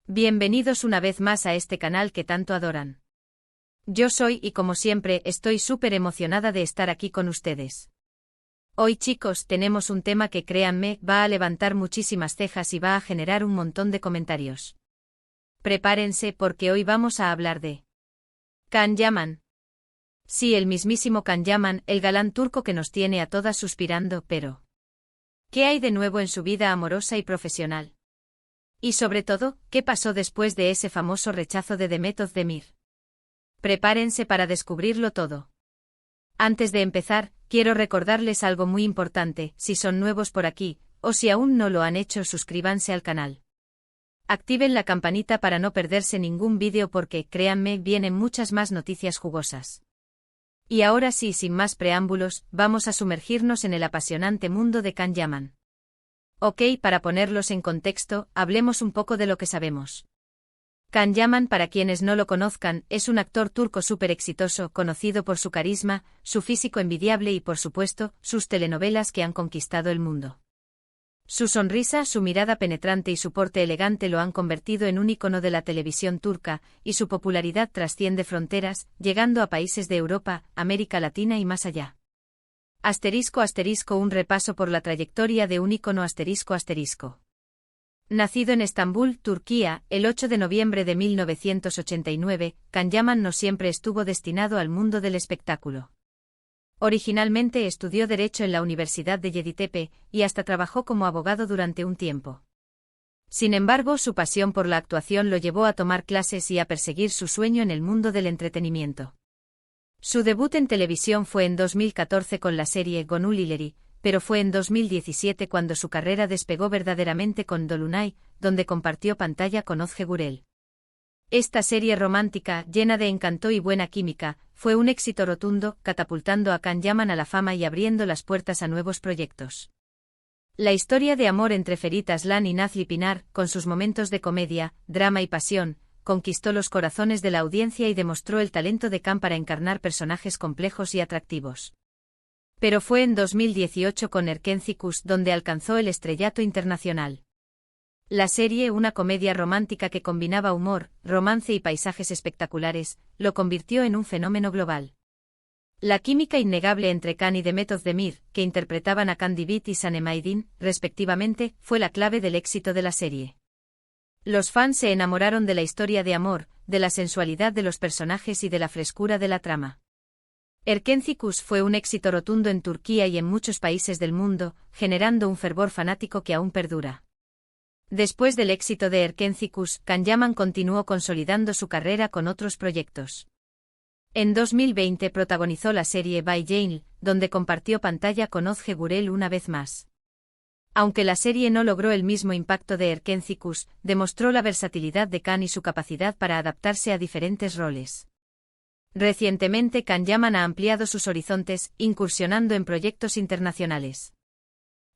Bienvenidos una vez más a este canal que tanto adoran. Yo soy y como siempre estoy súper emocionada de estar aquí con ustedes. Hoy chicos tenemos un tema que créanme va a levantar muchísimas cejas y va a generar un montón de comentarios. Prepárense porque hoy vamos a hablar de Can Yaman. Sí, el mismísimo Can Yaman, el galán turco que nos tiene a todas suspirando, pero ¿qué hay de nuevo en su vida amorosa y profesional? Y sobre todo, ¿qué pasó después de ese famoso rechazo de Demet Özdemir? Prepárense para descubrirlo todo. Antes de empezar, quiero recordarles algo muy importante, si son nuevos por aquí, o si aún no lo han hecho, suscríbanse al canal. Activen la campanita para no perderse ningún vídeo porque, créanme, vienen muchas más noticias jugosas. Y ahora sí, sin más preámbulos, vamos a sumergirnos en el apasionante mundo de Can Yaman. Ok, para ponerlos en contexto, hablemos un poco de lo que sabemos. Can Yaman, para quienes no lo conozcan, es un actor turco súper exitoso, conocido por su carisma, su físico envidiable y por supuesto, sus telenovelas que han conquistado el mundo. Su sonrisa, su mirada penetrante y su porte elegante lo han convertido en un ícono de la televisión turca, y su popularidad trasciende fronteras, llegando a países de Europa, América Latina y más allá. Un repaso por la trayectoria de un ícono ***. Nacido en Estambul, Turquía, el 8 de noviembre de 1989, Can Yaman no siempre estuvo destinado al mundo del espectáculo. Originalmente estudió Derecho en la Universidad de Yeditepe, y hasta trabajó como abogado durante un tiempo. Sin embargo, su pasión por la actuación lo llevó a tomar clases y a perseguir su sueño en el mundo del entretenimiento. Su debut en televisión fue en 2014 con la serie Gönül İleri, pero fue en 2017 cuando su carrera despegó verdaderamente con Dolunay, donde compartió pantalla con Özge Gürel. Esta serie romántica, llena de encanto y buena química, fue un éxito rotundo, catapultando a Can Yaman a la fama y abriendo las puertas a nuevos proyectos. La historia de amor entre Ferit Aslan y Nazlı Pinar, con sus momentos de comedia, drama y pasión, conquistó los corazones de la audiencia y demostró el talento de Can para encarnar personajes complejos y atractivos. Pero fue en 2018 con Erkenci Kuş donde alcanzó el estrellato internacional. La serie, una comedia romántica que combinaba humor, romance y paisajes espectaculares, lo convirtió en un fenómeno global. La química innegable entre Can y Demet Özdemir, que interpretaban a Can Divit y Sanem Aydin, respectivamente, fue la clave del éxito de la serie. Los fans se enamoraron de la historia de amor, de la sensualidad de los personajes y de la frescura de la trama. Erkenci Kuş fue un éxito rotundo en Turquía y en muchos países del mundo, generando un fervor fanático que aún perdura. Después del éxito de Erkenci Kuş, Can Yaman continuó consolidando su carrera con otros proyectos. En 2020 protagonizó la serie Bay Jail, donde compartió pantalla con Özge Gürel una vez más. Aunque la serie no logró el mismo impacto de Erkenci Kuş, demostró la versatilidad de Can y su capacidad para adaptarse a diferentes roles. Recientemente Can Yaman ha ampliado sus horizontes, incursionando en proyectos internacionales.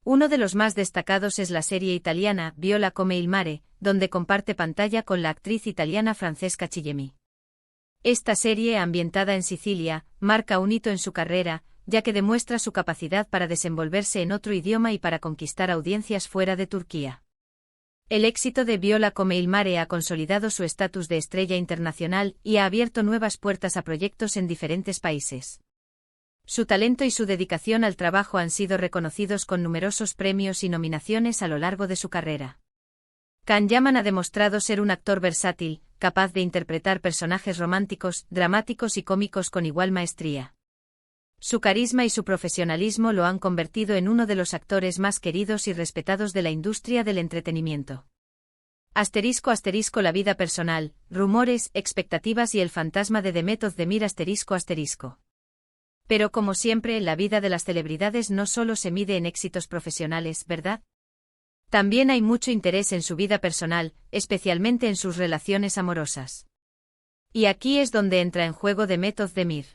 Uno de los más destacados es la serie italiana Viola come il mare, donde comparte pantalla con la actriz italiana Francesca Chillemi. Esta serie, ambientada en Sicilia, marca un hito en su carrera, ya que demuestra su capacidad para desenvolverse en otro idioma y para conquistar audiencias fuera de Turquía. El éxito de Viola come il mare ha consolidado su estatus de estrella internacional y ha abierto nuevas puertas a proyectos en diferentes países. Su talento y su dedicación al trabajo han sido reconocidos con numerosos premios y nominaciones a lo largo de su carrera. Can Yaman ha demostrado ser un actor versátil, capaz de interpretar personajes románticos, dramáticos y cómicos con igual maestría. Su carisma y su profesionalismo lo han convertido en uno de los actores más queridos y respetados de la industria del entretenimiento. ***, la vida personal, rumores, expectativas y el fantasma de Demet Özdemir ***. Pero como siempre, la vida de las celebridades no solo se mide en éxitos profesionales, ¿verdad? También hay mucho interés en su vida personal, especialmente en sus relaciones amorosas. Y aquí es donde entra en juego Demet Özdemir.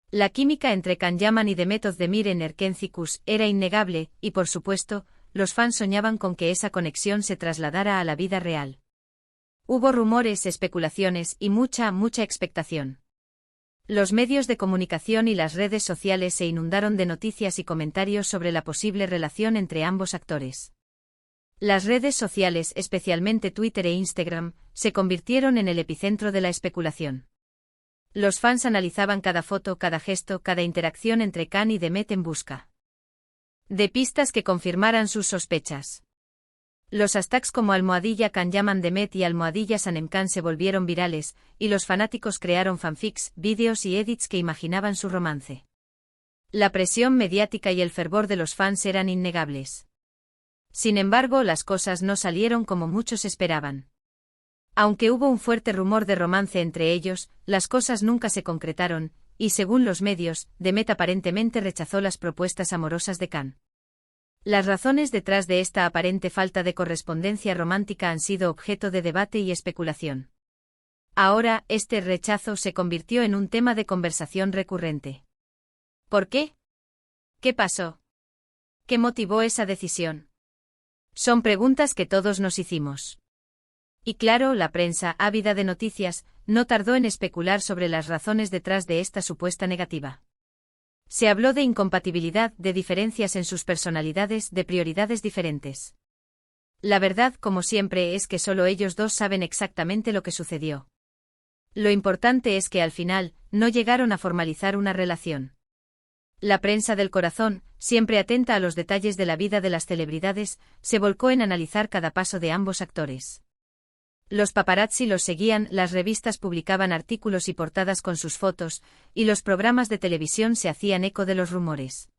La química entre Can Yaman y Demet Özdemir en Erkenci Kuş era innegable, y por supuesto, los fans soñaban con que esa conexión se trasladara a la vida real. Hubo rumores, especulaciones y mucha expectación. Los medios de comunicación y las redes sociales se inundaron de noticias y comentarios sobre la posible relación entre ambos actores. Las redes sociales, especialmente Twitter e Instagram, se convirtieron en el epicentro de la especulación. Los fans analizaban cada foto, cada gesto, cada interacción entre Khan y Demet en busca de pistas que confirmaran sus sospechas. Los hashtags como #KhanYamanDemet y #SanemKhan se volvieron virales, y los fanáticos crearon fanfics, vídeos y edits que imaginaban su romance. La presión mediática y el fervor de los fans eran innegables. Sin embargo, las cosas no salieron como muchos esperaban. Aunque hubo un fuerte rumor de romance entre ellos, las cosas nunca se concretaron, y según los medios, Demet aparentemente rechazó las propuestas amorosas de Khan. Las razones detrás de esta aparente falta de correspondencia romántica han sido objeto de debate y especulación. Ahora, este rechazo se convirtió en un tema de conversación recurrente. ¿Por qué? ¿Qué pasó? ¿Qué motivó esa decisión? Son preguntas que todos nos hicimos. Y claro, la prensa, ávida de noticias, no tardó en especular sobre las razones detrás de esta supuesta negativa. Se habló de incompatibilidad, de diferencias en sus personalidades, de prioridades diferentes. La verdad, como siempre, es que solo ellos dos saben exactamente lo que sucedió. Lo importante es que al final, no llegaron a formalizar una relación. La prensa del corazón, siempre atenta a los detalles de la vida de las celebridades, se volcó en analizar cada paso de ambos actores. Los paparazzi los seguían, las revistas publicaban artículos y portadas con sus fotos, y los programas de televisión se hacían eco de los rumores.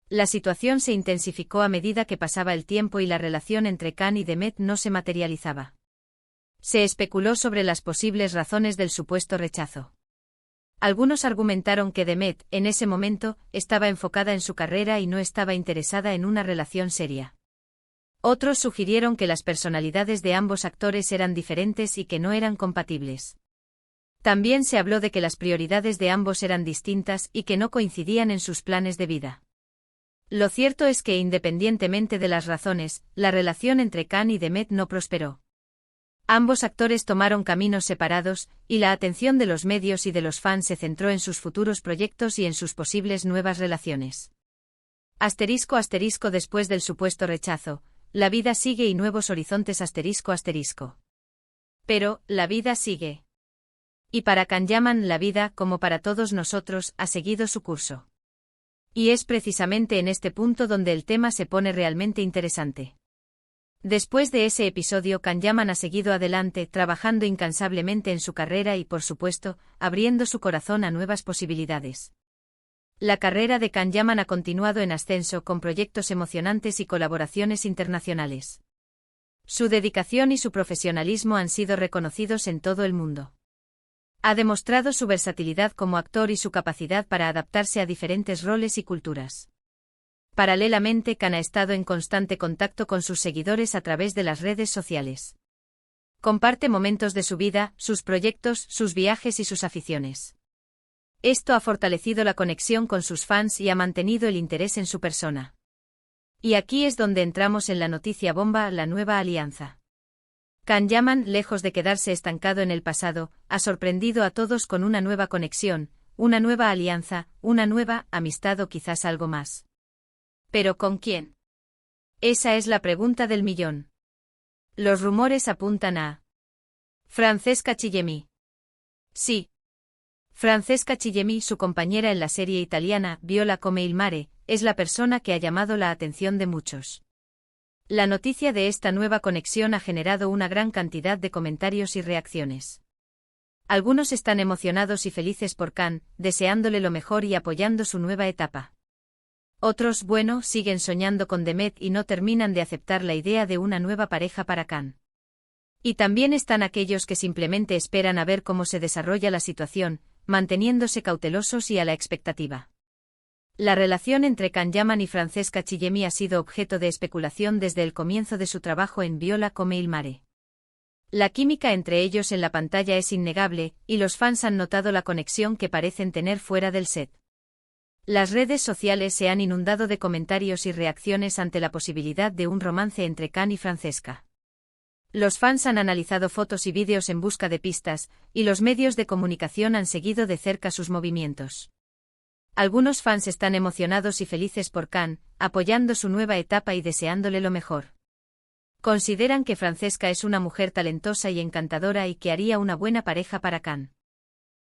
La situación se intensificó a medida que pasaba el tiempo y la relación entre Khan y Demet no se materializaba. Se especuló sobre las posibles razones del supuesto rechazo. Algunos argumentaron que Demet, en ese momento, estaba enfocada en su carrera y no estaba interesada en una relación seria. Otros sugirieron que las personalidades de ambos actores eran diferentes y que no eran compatibles. También se habló de que las prioridades de ambos eran distintas y que no coincidían en sus planes de vida. Lo cierto es que independientemente de las razones, la relación entre Khan y Demet no prosperó. Ambos actores tomaron caminos separados, y la atención de los medios y de los fans se centró en sus futuros proyectos y en sus posibles nuevas relaciones. *** Después del supuesto rechazo, la vida sigue y nuevos horizontes ***. Pero, la vida sigue. Y para Khan Yaman la vida, como para todos nosotros, ha seguido su curso. Y es precisamente en este punto donde el tema se pone realmente interesante. Después de ese episodio, Khan Yaman ha seguido adelante, trabajando incansablemente en su carrera y, por supuesto, abriendo su corazón a nuevas posibilidades. La carrera de Khan Yaman ha continuado en ascenso con proyectos emocionantes y colaboraciones internacionales. Su dedicación y su profesionalismo han sido reconocidos en todo el mundo. Ha demostrado su versatilidad como actor y su capacidad para adaptarse a diferentes roles y culturas. Paralelamente, Khan ha estado en constante contacto con sus seguidores a través de las redes sociales. Comparte momentos de su vida, sus proyectos, sus viajes y sus aficiones. Esto ha fortalecido la conexión con sus fans y ha mantenido el interés en su persona. Y aquí es donde entramos en la noticia bomba, la nueva alianza. Khan Yaman, lejos de quedarse estancado en el pasado, ha sorprendido a todos con una nueva conexión, una nueva alianza, una nueva amistad o quizás algo más. ¿Pero con quién? Esa es la pregunta del millón. Los rumores apuntan a Francesca Chillemi. Sí. Francesca Chillemi, su compañera en la serie italiana Viola come il mare, es la persona que ha llamado la atención de muchos. La noticia de esta nueva conexión ha generado una gran cantidad de comentarios y reacciones. Algunos están emocionados y felices por Khan, deseándole lo mejor y apoyando su nueva etapa. Otros, bueno, siguen soñando con Demet y no terminan de aceptar la idea de una nueva pareja para Khan. Y también están aquellos que simplemente esperan a ver cómo se desarrolla la situación, manteniéndose cautelosos y a la expectativa. La relación entre Khan Yaman y Francesca Chillemi ha sido objeto de especulación desde el comienzo de su trabajo en Viola come il mare. La química entre ellos en la pantalla es innegable, y los fans han notado la conexión que parecen tener fuera del set. Las redes sociales se han inundado de comentarios y reacciones ante la posibilidad de un romance entre Khan y Francesca. Los fans han analizado fotos y vídeos en busca de pistas, y los medios de comunicación han seguido de cerca sus movimientos. Algunos fans están emocionados y felices por Khan, apoyando su nueva etapa y deseándole lo mejor. Consideran que Francesca es una mujer talentosa y encantadora y que haría una buena pareja para Can.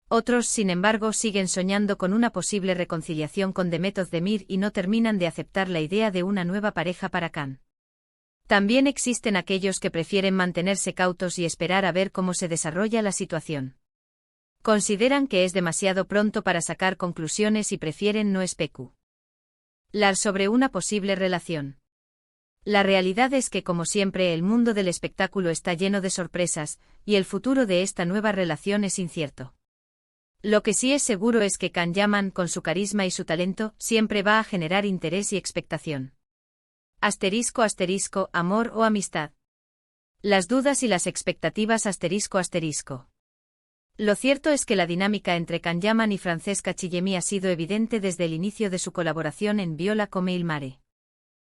Otros, sin embargo, siguen soñando con una posible reconciliación con Demet Özdemir y no terminan de aceptar la idea de una nueva pareja para Can. También existen aquellos que prefieren mantenerse cautos y esperar a ver cómo se desarrolla la situación. Consideran que es demasiado pronto para sacar conclusiones y prefieren no especular sobre una posible relación. La realidad es que, como siempre, el mundo del espectáculo está lleno de sorpresas, y el futuro de esta nueva relación es incierto. Lo que sí es seguro es que Can Yaman, con su carisma y su talento, siempre va a generar interés y expectación. ***, amor o amistad. Las dudas y las expectativas ***. Lo cierto es que la dinámica entre Can Yaman y Francesca Chillemi ha sido evidente desde el inicio de su colaboración en Viola come il mare.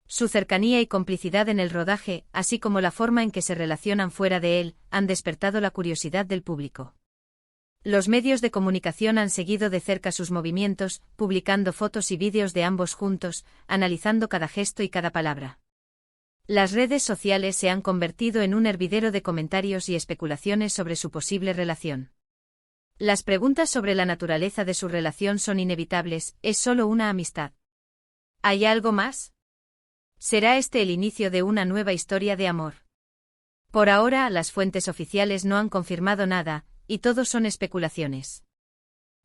Su cercanía y complicidad en el rodaje, así como la forma en que se relacionan fuera de él, han despertado la curiosidad del público. Los medios de comunicación han seguido de cerca sus movimientos, publicando fotos y vídeos de ambos juntos, analizando cada gesto y cada palabra. Las redes sociales se han convertido en un hervidero de comentarios y especulaciones sobre su posible relación. Las preguntas sobre la naturaleza de su relación son inevitables. ¿Es solo una amistad? ¿Hay algo más? ¿Será este el inicio de una nueva historia de amor? Por ahora, las fuentes oficiales no han confirmado nada, y todo son especulaciones.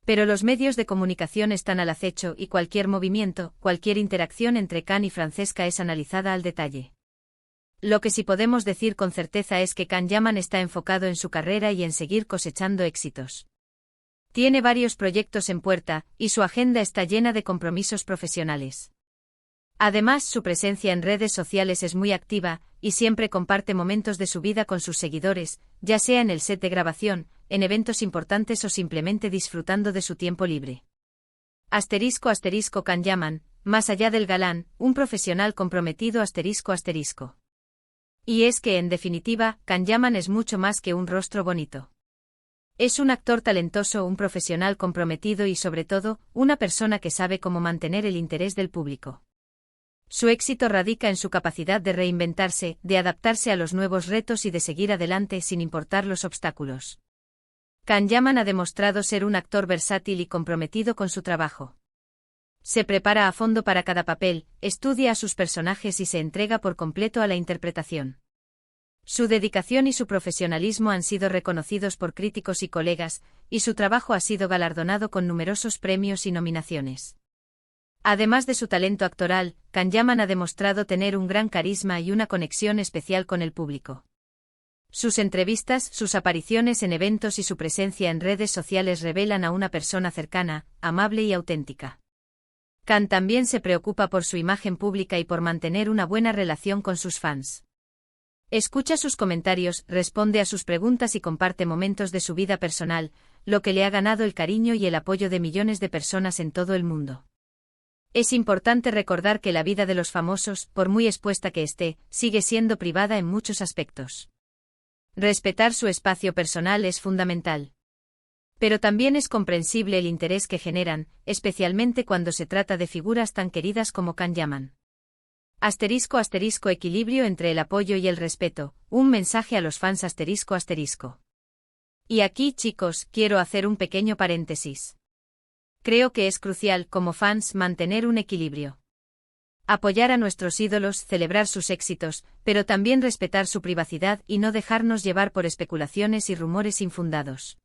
Pero los medios de comunicación están al acecho y cualquier movimiento, cualquier interacción entre Can y Francesca es analizada al detalle. Lo que sí podemos decir con certeza es que Can Yaman está enfocado en su carrera y en seguir cosechando éxitos. Tiene varios proyectos en puerta, y su agenda está llena de compromisos profesionales. Además, su presencia en redes sociales es muy activa, y siempre comparte momentos de su vida con sus seguidores, ya sea en el set de grabación, en eventos importantes o simplemente disfrutando de su tiempo libre. ***, Can Yaman, más allá del galán, un profesional comprometido ***. Y es que, en definitiva, Can Yaman es mucho más que un rostro bonito. Es un actor talentoso, un profesional comprometido y, sobre todo, una persona que sabe cómo mantener el interés del público. Su éxito radica en su capacidad de reinventarse, de adaptarse a los nuevos retos y de seguir adelante sin importar los obstáculos. Can Yaman ha demostrado ser un actor versátil y comprometido con su trabajo. Se prepara a fondo para cada papel, estudia a sus personajes y se entrega por completo a la interpretación. Su dedicación y su profesionalismo han sido reconocidos por críticos y colegas, y su trabajo ha sido galardonado con numerosos premios y nominaciones. Además de su talento actoral, Can Yaman ha demostrado tener un gran carisma y una conexión especial con el público. Sus entrevistas, sus apariciones en eventos y su presencia en redes sociales revelan a una persona cercana, amable y auténtica. Can también se preocupa por su imagen pública y por mantener una buena relación con sus fans. Escucha sus comentarios, responde a sus preguntas y comparte momentos de su vida personal, lo que le ha ganado el cariño y el apoyo de millones de personas en todo el mundo. Es importante recordar que la vida de los famosos, por muy expuesta que esté, sigue siendo privada en muchos aspectos. Respetar su espacio personal es fundamental. Pero también es comprensible el interés que generan, especialmente cuando se trata de figuras tan queridas como Can Yaman. ***, equilibrio entre el apoyo y el respeto, un mensaje a los fans ***. Y aquí, chicos, quiero hacer un pequeño paréntesis. Creo que es crucial, como fans, mantener un equilibrio. Apoyar a nuestros ídolos, celebrar sus éxitos, pero también respetar su privacidad y no dejarnos llevar por especulaciones y rumores infundados.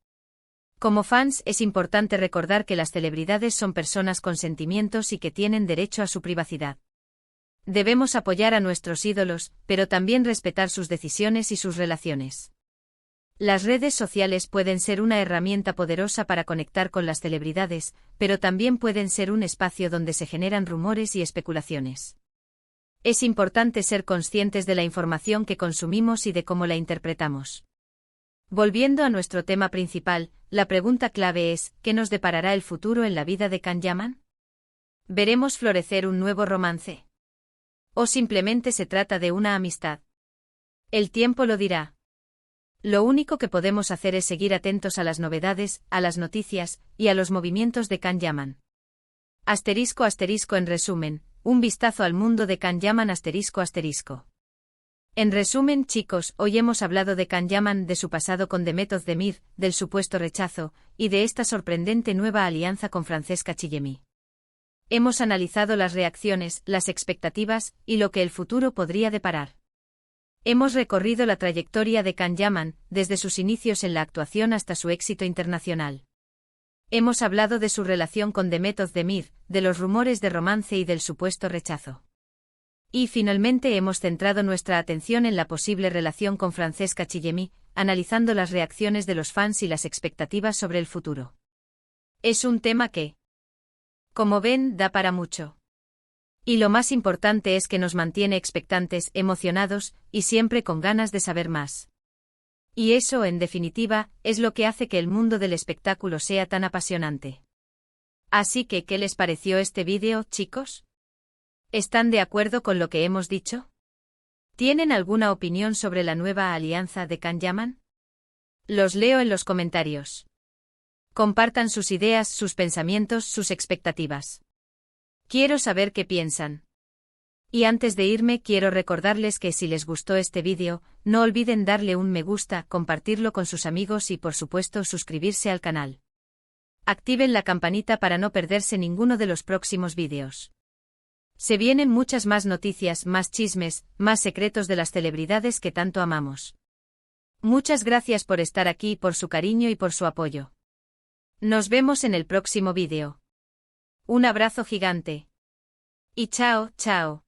Como fans, es importante recordar que las celebridades son personas con sentimientos y que tienen derecho a su privacidad. Debemos apoyar a nuestros ídolos, pero también respetar sus decisiones y sus relaciones. Las redes sociales pueden ser una herramienta poderosa para conectar con las celebridades, pero también pueden ser un espacio donde se generan rumores y especulaciones. Es importante ser conscientes de la información que consumimos y de cómo la interpretamos. Volviendo a nuestro tema principal, la pregunta clave es, ¿qué nos deparará el futuro en la vida de Can Yaman? ¿Veremos florecer un nuevo romance? ¿O simplemente se trata de una amistad? El tiempo lo dirá. Lo único que podemos hacer es seguir atentos a las novedades, a las noticias, y a los movimientos de Can Yaman. ***, en resumen, un vistazo al mundo de Can Yaman ***. En resumen, chicos, hoy hemos hablado de Can Yaman, de su pasado con Demet Özdemir, del supuesto rechazo, y de esta sorprendente nueva alianza con Francesca Chillemi. Hemos analizado las reacciones, las expectativas, y lo que el futuro podría deparar. Hemos recorrido la trayectoria de Can Yaman, desde sus inicios en la actuación hasta su éxito internacional. Hemos hablado de su relación con Demet Özdemir, de los rumores de romance y del supuesto rechazo. Y finalmente hemos centrado nuestra atención en la posible relación con Francesca Chillemi, analizando las reacciones de los fans y las expectativas sobre el futuro. Es un tema que, como ven, da para mucho. Y lo más importante es que nos mantiene expectantes, emocionados, y siempre con ganas de saber más. Y eso, en definitiva, es lo que hace que el mundo del espectáculo sea tan apasionante. Así que, ¿qué les pareció este vídeo, chicos? ¿Están de acuerdo con lo que hemos dicho? ¿Tienen alguna opinión sobre la nueva alianza de Can Yaman? Los leo en los comentarios. Compartan sus ideas, sus pensamientos, sus expectativas. Quiero saber qué piensan. Y antes de irme, quiero recordarles que si les gustó este vídeo, no olviden darle un me gusta, compartirlo con sus amigos y por supuesto suscribirse al canal. Activen la campanita para no perderse ninguno de los próximos vídeos. Se vienen muchas más noticias, más chismes, más secretos de las celebridades que tanto amamos. Muchas gracias por estar aquí, por su cariño y por su apoyo. Nos vemos en el próximo vídeo. Un abrazo gigante. Y chao, chao.